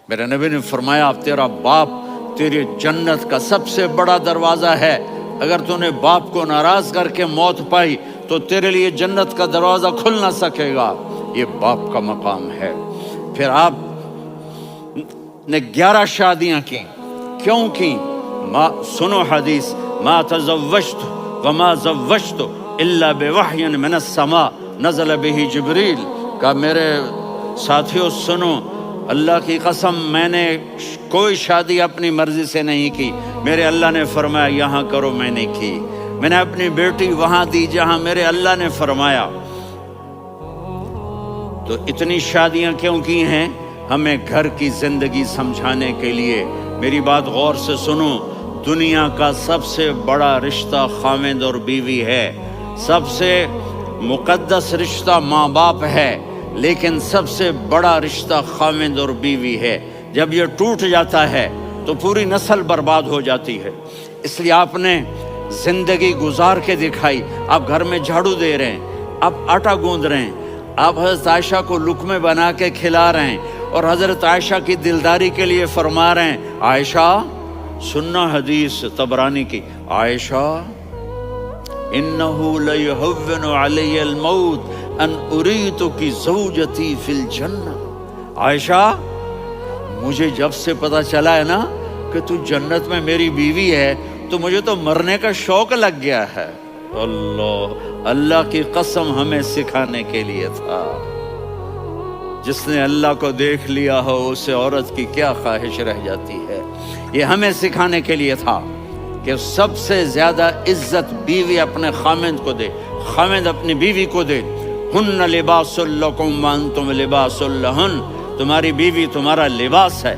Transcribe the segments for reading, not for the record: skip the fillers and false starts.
میرے نبی نے فرمایا تیرا باپ تیری جنت کا سب سے بڑا دروازہ ہے، اگر تو نے باپ کو ناراض کر کے موت پائی تو تیرے لیے جنت کا دروازہ کھل نہ سکے گا، یہ باپ کا مقام ہے۔ پھر آپ نے 11 شادیاں کی، کیوں کی؟ سنو حدیث، ما تزوجت وما زوجت الا بوحی من السماء نزل به جبریل، کہ میرے ساتھیوں سنو، اللہ کی قسم میں نے کوئی شادی اپنی مرضی سے نہیں کی، میرے اللہ نے فرمایا یہاں کرو، میں نے کی۔ میں نے اپنی بیٹی وہاں دی جہاں میرے اللہ نے فرمایا۔ تو اتنی شادیاں کیوں کی ہیں؟ ہمیں گھر کی زندگی سمجھانے کے لیے۔ میری بات غور سے سنو، دنیا کا سب سے بڑا رشتہ خاوند اور بیوی ہے، سب سے مقدس رشتہ ماں باپ ہے، لیکن سب سے بڑا رشتہ خاوند اور بیوی ہے۔ جب یہ ٹوٹ جاتا ہے تو پوری نسل برباد ہو جاتی ہے۔ اس لیے آپ نے زندگی گزار کے دکھائی۔ آپ گھر میں جھاڑو دے رہے ہیں، آپ آٹا گوندھ رہے ہیں، آپ حضرت عائشہ کو لقمے بنا کے کھلا رہے ہیں، اور حضرت عائشہ کی دلداری کے لیے فرما رہے ہیں عائشہ، سننا حدیث طبرانی کی، عائشہ انہو لیہون علی الموت ان اریتک زوجتی فی الجنہ، عائشہ مجھے جب سے پتا چلا ہے نا کہ تو جنت میں میری بیوی ہے تو مجھے تو مرنے کا شوق لگ گیا ہے۔ اللہ کی قسم ہمیں سکھانے کے لیے تھا۔ جس نے اللہ کو دیکھ لیا ہو اسے عورت کی کیا خواہش رہ جاتی ہے۔ یہ ہمیں سکھانے کے لیے تھا کہ سب سے زیادہ عزت بیوی اپنے خاوند کو دے، خاوند اپنی بیوی کو دے۔ ہن لباس لکم وانتم لباس لہن، تمہاری بیوی تمہارا لباس ہے،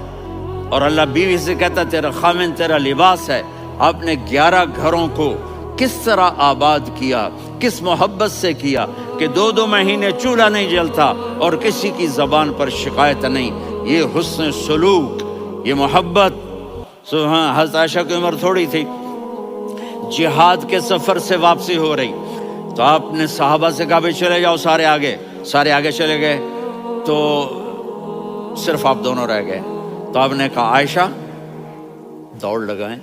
اور اللہ بیوی سے کہتا تیرا خاوند تیرا لباس ہے۔ آپ نے 11 گھروں کو کس طرح آباد کیا، کس محبت سے کیا کہ 2 مہینے چولہا نہیں جلتا اور کسی کی زبان پر شکایت نہیں۔ یہ حسن سلوک، یہ محبت۔ سبحان، حضرت عائشہ کی عمر تھوڑی تھی، جہاد کے سفر سے واپسی ہو رہی، تو آپ نے صحابہ سے کہا بھی چلے جاؤ سارے آگے چلے گئے، تو صرف آپ دونوں رہ گئے۔ تو آپ نے کہا عائشہ دوڑ لگائیں۔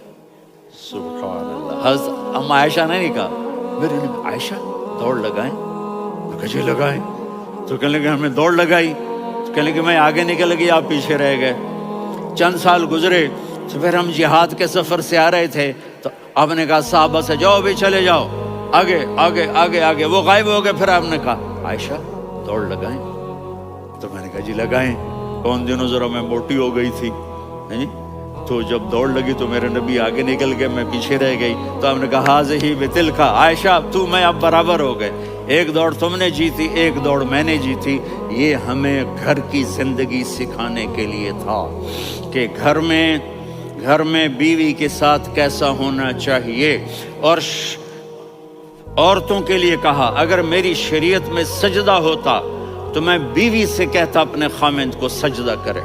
سبحان اللہ، حضرت اما عائشہ نے نہیں کہا، میرے نے عائشہ دوڑ لگائیں، میں کہا جی لگائیں۔ تو کہنے لگے ہمیں دوڑ لگائی، تو کہنے لگے میں آگے نکل گئی، آپ پیچھے رہ گئے۔ چند سال گزرے تو پھر ہم جہاد کے سفر سے آ رہے تھے، تو آپ نے کہا صحابہ سے جاؤ بھی چلے جاؤ، آگے آگے آگے آگے، وہ غائب ہو گئے۔ پھر آپ نے کہا عائشہ دوڑ لگائیں، تو میں نے کہا جی لگائیں۔ کون دنوں ذرا میں موٹی ہو گئی تھی، تو جب دوڑ لگی تو میرے نبی آگے نکل گئے، میں پیچھے رہ گئی۔ تو ہم نے کہا ہاذہ بتلک، عائشہ تو میں اب برابر ہو گئے، ایک دوڑ تم نے جیتی، ایک دوڑ میں نے جیتی۔ یہ ہمیں گھر کی زندگی سکھانے کے لیے تھا کہ گھر میں بیوی کے ساتھ کیسا ہونا چاہیے۔ اور عورتوں کے لیے کہا اگر میری شریعت میں سجدہ ہوتا تو میں بیوی سے کہتا اپنے خاوند کو سجدہ کرے۔